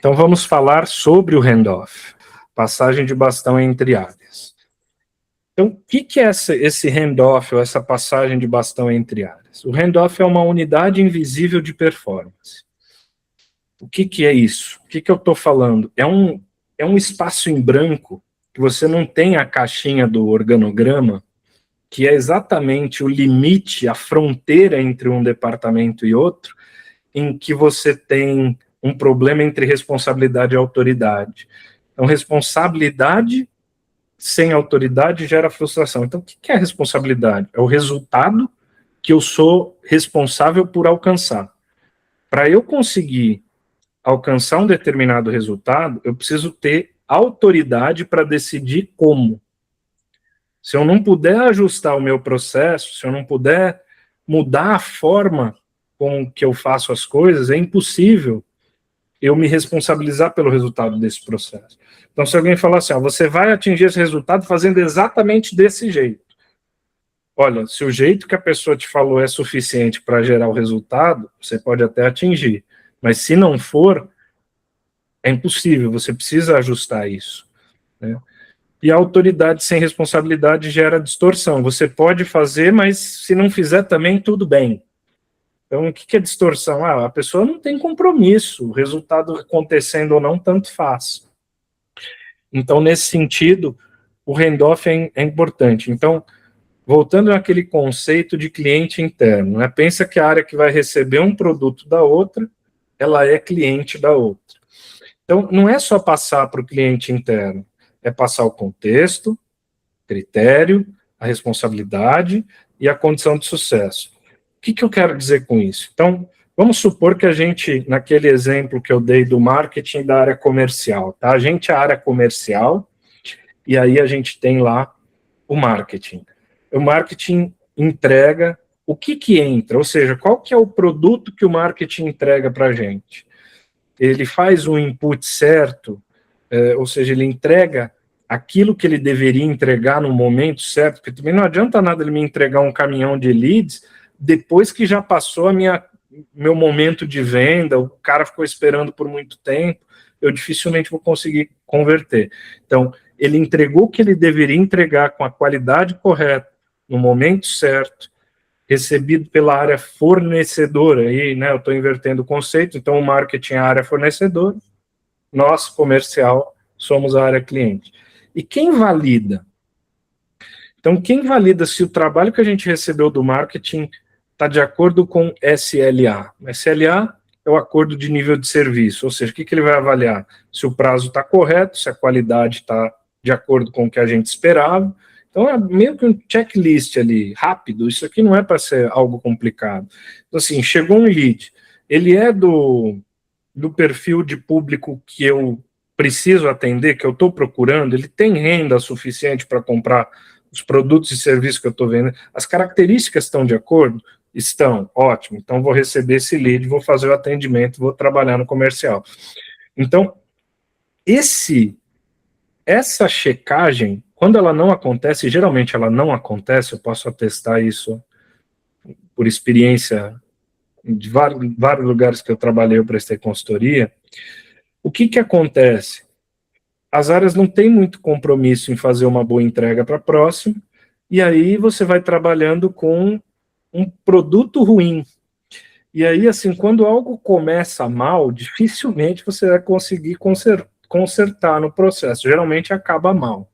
Então vamos falar sobre o handoff, passagem de bastão entre áreas. Então, o que é esse handoff, ou essa passagem de bastão entre áreas? O handoff é uma unidade invisível de performance. O que é isso? O que eu estou falando? É um espaço em branco, que você não tem a caixinha do organograma, que é exatamente o limite, a fronteira entre um departamento e outro, em que você tem um problema entre responsabilidade e autoridade. Então, responsabilidade sem autoridade gera frustração. Então, o que é responsabilidade? É o resultado que eu sou responsável por alcançar. Para eu conseguir alcançar um determinado resultado, eu preciso ter autoridade para decidir como. Se eu não puder ajustar o meu processo, se eu não puder mudar a forma com que eu faço as coisas, é impossível eu me responsabilizar pelo resultado desse processo. Então, se alguém falar assim, você vai atingir esse resultado fazendo exatamente desse jeito. Olha, se o jeito que a pessoa te falou é suficiente para gerar o resultado, você pode até atingir. Mas se não for, é impossível, você precisa ajustar isso, né? E a autoridade sem responsabilidade gera distorção. Você pode fazer, mas se não fizer também, tudo bem. Então, o que é distorção? A pessoa não tem compromisso, o resultado acontecendo ou não, tanto faz. Então, nesse sentido, o handoff é importante. Então, voltando àquele conceito de cliente interno, né? Pensa que a área que vai receber um produto da outra, ela é cliente da outra. Então, não é só passar para o cliente interno, é passar o contexto, critério, a responsabilidade e a condição de sucesso. O que eu quero dizer com isso? Então, vamos supor que a gente, naquele exemplo que eu dei do marketing da área comercial, tá? A gente é a área comercial e aí a gente tem lá o marketing. O marketing entrega o que entra, ou seja, qual que é o produto que o marketing entrega para a gente. Ele faz o input certo, ou seja, ele entrega aquilo que ele deveria entregar no momento certo, porque também não adianta nada ele me entregar um caminhão de leads depois que já passou meu momento de venda, o cara ficou esperando por muito tempo, eu dificilmente vou conseguir converter. Então, ele entregou o que ele deveria entregar com a qualidade correta, no momento certo, recebido pela área fornecedora, aí, né, eu estou invertendo o conceito, então o marketing é a área fornecedora, nós, comercial, somos a área cliente. E quem valida? Então, quem valida se o trabalho que a gente recebeu do marketing está de acordo com SLA? SLA é o acordo de nível de serviço, ou seja, o que ele vai avaliar? Se o prazo está correto, se a qualidade está de acordo com o que a gente esperava. Então, é meio que um checklist ali, rápido, isso aqui não é para ser algo complicado. Então, assim, chegou um lead, ele é do perfil de público que eu preciso atender, que eu estou procurando, ele tem renda suficiente para comprar os produtos e serviços que eu estou vendo, as características estão de acordo? Estão, ótimo, então vou receber esse lead, vou fazer o atendimento, vou trabalhar no comercial. Então, essa checagem, quando ela não acontece, geralmente ela não acontece, eu posso atestar isso por experiência de vários lugares que eu trabalhei, eu prestei consultoria. O que acontece? As áreas não têm muito compromisso em fazer uma boa entrega para a próxima, e aí você vai trabalhando com um produto ruim. E aí, assim, quando algo começa mal, dificilmente você vai conseguir consertar no processo. Geralmente acaba mal.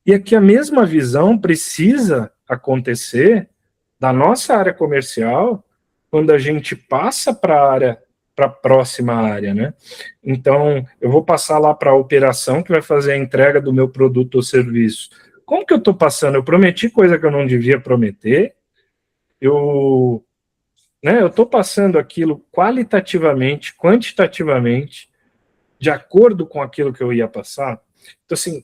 E aqui a mesma visão precisa acontecer da nossa área comercial quando a gente passa para a próxima área, né? Então, eu vou passar lá para a operação que vai fazer a entrega do meu produto ou serviço. Como que eu estou passando? Eu prometi coisa que eu não devia prometer, eu estou passando aquilo qualitativamente, quantitativamente, de acordo com aquilo que eu ia passar. Então, assim,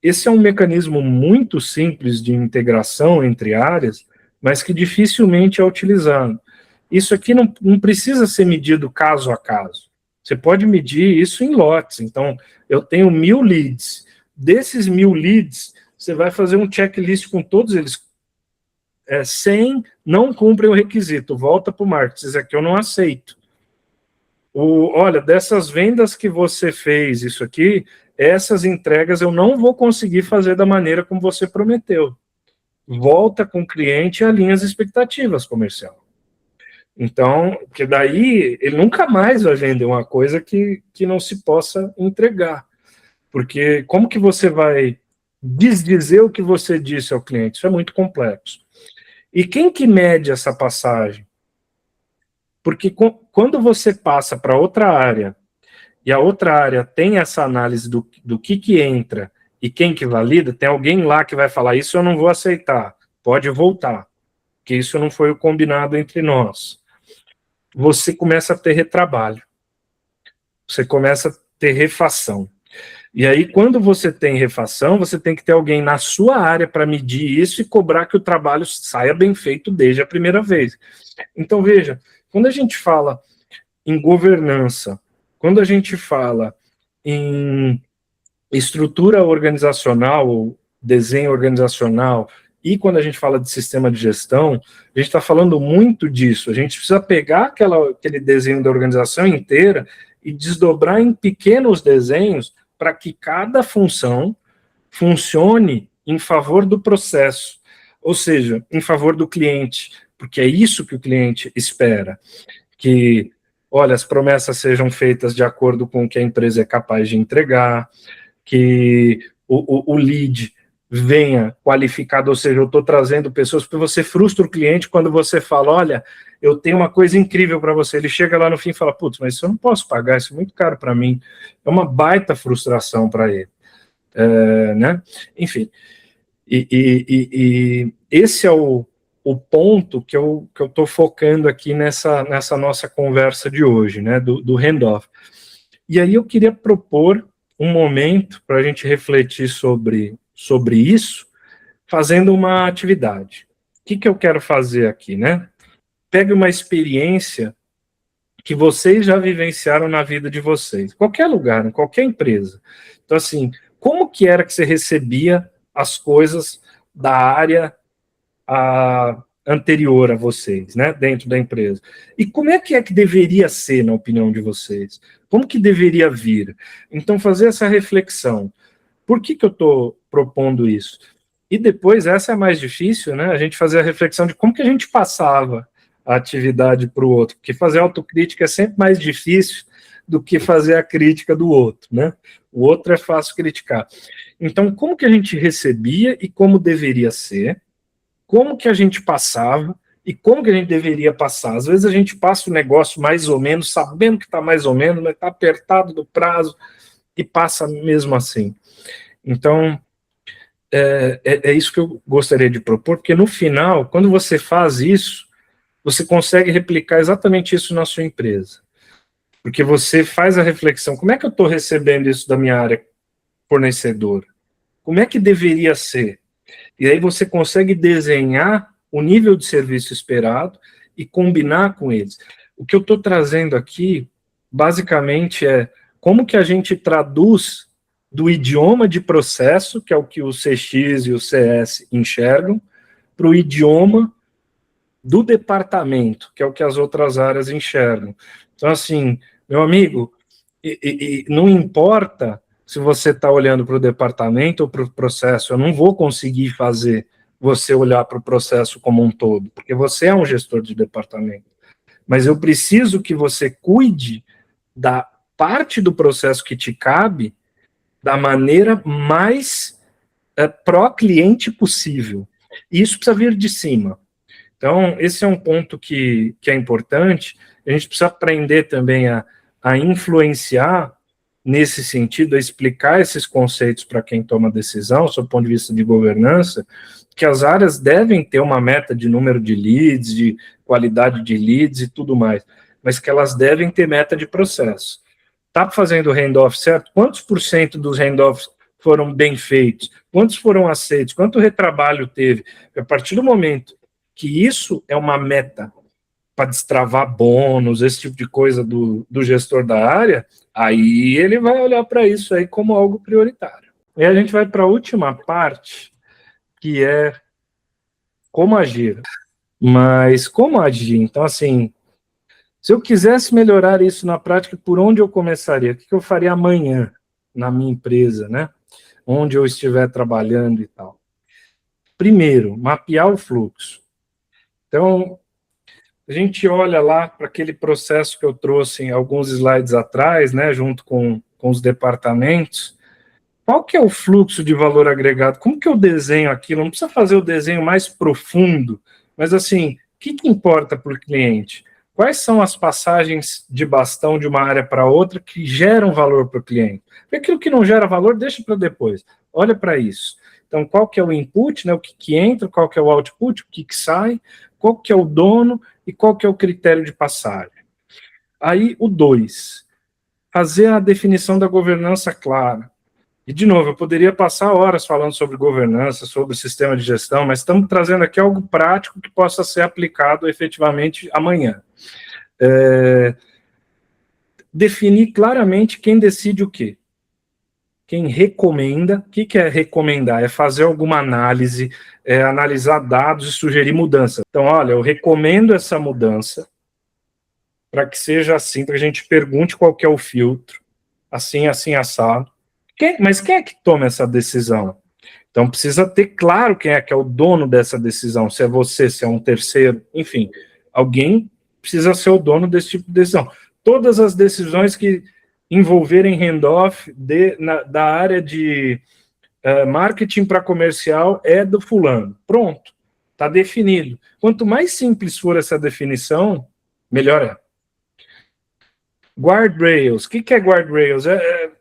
esse é um mecanismo muito simples de integração entre áreas, mas que dificilmente é utilizado. Isso aqui não precisa ser medido caso a caso. Você pode medir isso em lotes. Então, eu tenho 1000 leads. Desses 1000 leads, você vai fazer um checklist com todos eles. 100 não cumprem o requisito. Volta para o marketing. Esse aqui eu não aceito. Olha, dessas vendas que você fez, isso aqui, essas entregas eu não vou conseguir fazer da maneira como você prometeu. Volta com o cliente e alinha as expectativas comercial. Então, porque daí ele nunca mais vai vender uma coisa que não se possa entregar. Porque como que você vai desdizer o que você disse ao cliente? Isso é muito complexo. E quem que mede essa passagem? Porque quando você passa para outra área, e a outra área tem essa análise do que entra e quem que valida, tem alguém lá que vai falar, isso eu não vou aceitar, pode voltar, que isso não foi o combinado entre nós. Você começa a ter retrabalho, você começa a ter refação. E aí, quando você tem refação, você tem que ter alguém na sua área para medir isso e cobrar que o trabalho saia bem feito desde a primeira vez. Então, veja, quando a gente fala em governança, quando a gente fala em estrutura organizacional, desenho organizacional, e quando a gente fala de sistema de gestão, a gente está falando muito disso. A gente precisa pegar aquele desenho da organização inteira e desdobrar em pequenos desenhos para que cada função funcione em favor do processo, ou seja, em favor do cliente, porque é isso que o cliente espera, que, olha, as promessas sejam feitas de acordo com o que a empresa é capaz de entregar, que o lead venha qualificado, ou seja, eu estou trazendo pessoas, porque você frustra o cliente quando você fala, olha, eu tenho uma coisa incrível para você, ele chega lá no fim e fala, putz, mas isso eu não posso pagar, isso é muito caro para mim, é uma baita frustração para ele, né? Enfim, e esse é o ponto que eu estou focando aqui nessa nossa conversa de hoje, né, do handoff. E aí eu queria propor um momento para a gente refletir sobre isso, fazendo uma atividade. O que eu quero fazer aqui, né? Pegue uma experiência que vocês já vivenciaram na vida de vocês, qualquer lugar, em qualquer empresa. Então, assim, como que era que você recebia as coisas da área anterior a vocês, né, dentro da empresa? E como é que deveria ser, na opinião de vocês? Como que deveria vir? Então, fazer essa reflexão. Por que eu estou propondo isso? E depois, essa é mais difícil, né, a gente fazer a reflexão de como que a gente passava a atividade para o outro, porque fazer autocrítica é sempre mais difícil do que fazer a crítica do outro, né? O outro é fácil criticar. Então, como que a gente recebia e como deveria ser, como que a gente passava e como que a gente deveria passar. Às vezes a gente passa o negócio mais ou menos, sabendo que está mais ou menos, mas está apertado do prazo e passa mesmo assim. Então, é isso que eu gostaria de propor, porque no final, quando você faz isso, você consegue replicar exatamente isso na sua empresa. Porque você faz a reflexão, como é que eu estou recebendo isso da minha área fornecedora? Como é que deveria ser? E aí você consegue desenhar o nível de serviço esperado e combinar com eles. O que eu estou trazendo aqui, basicamente, é como que a gente traduz do idioma de processo, que é o que o CX e o CS enxergam, para o idioma do departamento, que é o que as outras áreas enxergam. Então, assim, meu amigo, não importa se você está olhando para o departamento ou para o processo, eu não vou conseguir fazer você olhar para o processo como um todo, porque você é um gestor de departamento. Mas eu preciso que você cuide da parte do processo que te cabe da maneira mais pró-cliente possível. E isso precisa vir de cima. Então, esse é um ponto que é importante. A gente precisa aprender também a influenciar nesse sentido, a explicar esses conceitos para quem toma decisão, sob o ponto de vista de governança, que as áreas devem ter uma meta de número de leads, de qualidade de leads e tudo mais, mas que elas devem ter meta de processo. Está fazendo o handoff certo? Quantos por cento dos handoffs foram bem feitos? Quantos foram aceitos? Quanto retrabalho teve? A partir do momento que isso é uma meta para destravar bônus, esse tipo de coisa do gestor da área, aí ele vai olhar para isso aí como algo prioritário. E a gente vai para a última parte, que é como agir. Mas como agir? Então, assim, Se eu quisesse melhorar isso na prática, por onde eu começaria? O que eu faria amanhã na minha empresa, né? Onde eu estiver trabalhando e tal. Primeiro, mapear o fluxo. Então, a gente olha lá para aquele processo que eu trouxe em alguns slides atrás, né, junto com os departamentos. Qual que é o fluxo de valor agregado? Como que eu desenho aquilo? Não precisa fazer o desenho mais profundo, mas assim, o que importa para o cliente? Quais são as passagens de bastão de uma área para outra que geram valor para o cliente? Porque aquilo que não gera valor, deixa para depois. Olha para isso. Então, qual que é o input, né, o que entra, qual que é o output, o que sai, qual que é o dono e qual que é o critério de passagem. Aí, o 2, fazer a definição da governança clara. E, de novo, eu poderia passar horas falando sobre governança, sobre sistema de gestão, mas estamos trazendo aqui algo prático que possa ser aplicado efetivamente amanhã. Definir claramente quem decide o quê. Quem recomenda. O que é recomendar? É fazer alguma análise, analisar dados e sugerir mudança. Então, olha, eu recomendo essa mudança para que seja assim, para que a gente pergunte qual que é o filtro, assim, assim, assado. Mas quem é que toma essa decisão? Então precisa ter claro quem é que é o dono dessa decisão, se é você, se é um terceiro, enfim, alguém precisa ser o dono desse tipo de decisão. Todas as decisões que envolverem handoff da área de marketing para comercial é do fulano. Pronto, está definido. Quanto mais simples for essa definição, melhor é. Guardrails. O que é guardrails? É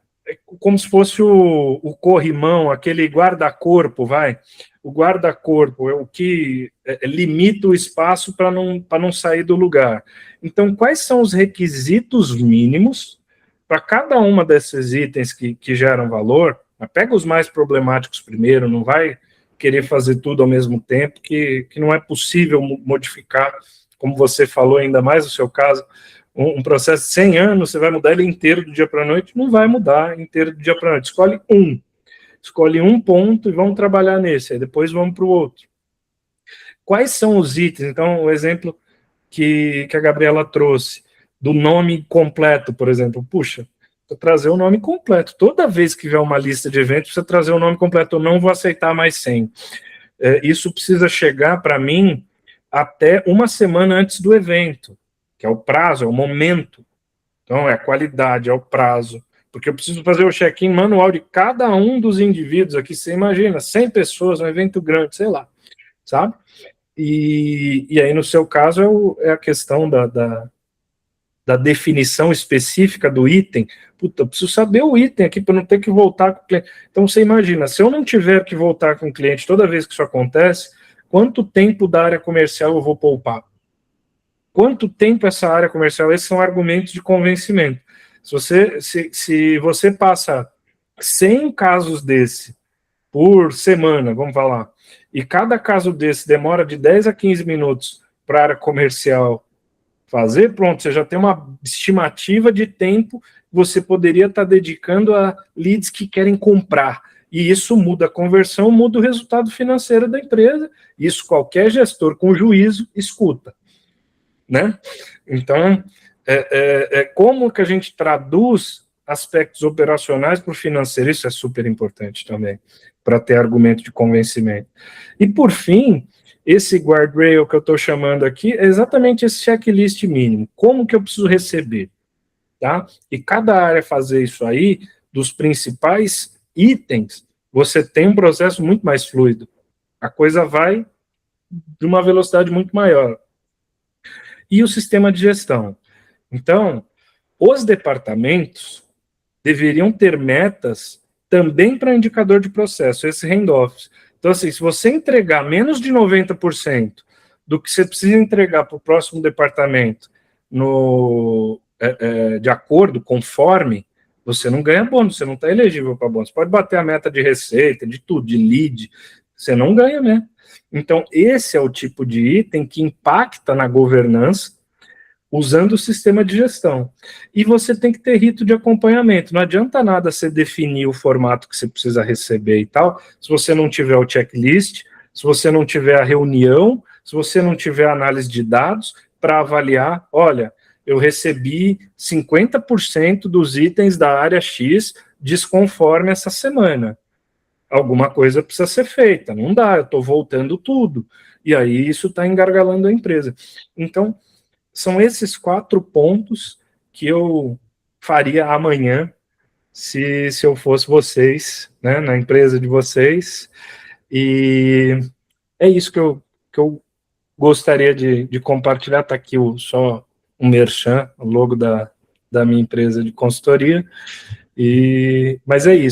como se fosse o corrimão, aquele guarda-corpo, vai. O guarda-corpo é o que limita o espaço para não sair do lugar. Então, quais são os requisitos mínimos para cada uma desses itens que geram valor? Pega os mais problemáticos primeiro, não vai querer fazer tudo ao mesmo tempo, que não é possível modificar, como você falou, ainda mais no seu caso, um processo de 100 anos, você vai mudar ele inteiro do dia para a noite? Não vai mudar inteiro do dia para a noite. Escolhe um ponto e vamos trabalhar nesse, aí depois vamos para o outro. Quais são os itens? Então, o exemplo que a Gabriela trouxe, do nome completo, por exemplo. Puxa, vou trazer o nome completo. Toda vez que tiver uma lista de eventos, precisa trazer o nome completo. Eu não vou aceitar mais 100. Isso precisa chegar para mim até uma semana antes do evento, que é o prazo, é o momento. Então, é a qualidade, é o prazo. Porque eu preciso fazer o check-in manual de cada um dos indivíduos aqui. Você imagina, 100 pessoas, um evento grande, sei lá, sabe? E aí, no seu caso, é a questão da definição específica do item. Puta, eu preciso saber o item aqui para não ter que voltar com o cliente. Então, você imagina, se eu não tiver que voltar com o cliente toda vez que isso acontece, quanto tempo da área comercial eu vou poupar? Quanto tempo essa área comercial? Esses são argumentos de convencimento. Se você passa 100 casos desse por semana, vamos falar, e cada caso desse demora de 10 a 15 minutos para a área comercial fazer, pronto, você já tem uma estimativa de tempo que você poderia estar dedicando a leads que querem comprar. E isso muda a conversão, muda o resultado financeiro da empresa. Isso qualquer gestor com juízo escuta. Né? Então, como que a gente traduz aspectos operacionais para o financeiro? Isso é super importante também, para ter argumento de convencimento. E, por fim, esse guardrail que eu estou chamando aqui é exatamente esse checklist mínimo. Como que eu preciso receber? Tá? E cada área fazer isso aí, dos principais itens, você tem um processo muito mais fluido. A coisa vai de uma velocidade muito maior. E o sistema de gestão. Então, os departamentos deveriam ter metas também para indicador de processo, esse handoff. Então, assim, se você entregar menos de 90% do que você precisa entregar para o próximo departamento de acordo, conforme, você não ganha bônus, você não está elegível para bônus. Pode bater a meta de receita, de tudo, de lead, você não ganha mesmo. Então, esse é o tipo de item que impacta na governança usando o sistema de gestão. E você tem que ter rito de acompanhamento. Não adianta nada você definir o formato que você precisa receber e tal, se você não tiver o checklist, se você não tiver a reunião, se você não tiver a análise de dados para avaliar, olha, eu recebi 50% dos itens da área X desconforme essa semana. Alguma coisa precisa ser feita, não dá, eu estou voltando tudo. E aí isso está engargalando a empresa. Então, são esses 4 pontos que eu faria amanhã se eu fosse vocês, né, na empresa de vocês. E é isso que eu gostaria de compartilhar. Está aqui só um merchan, o logo da minha empresa de consultoria. Mas é isso.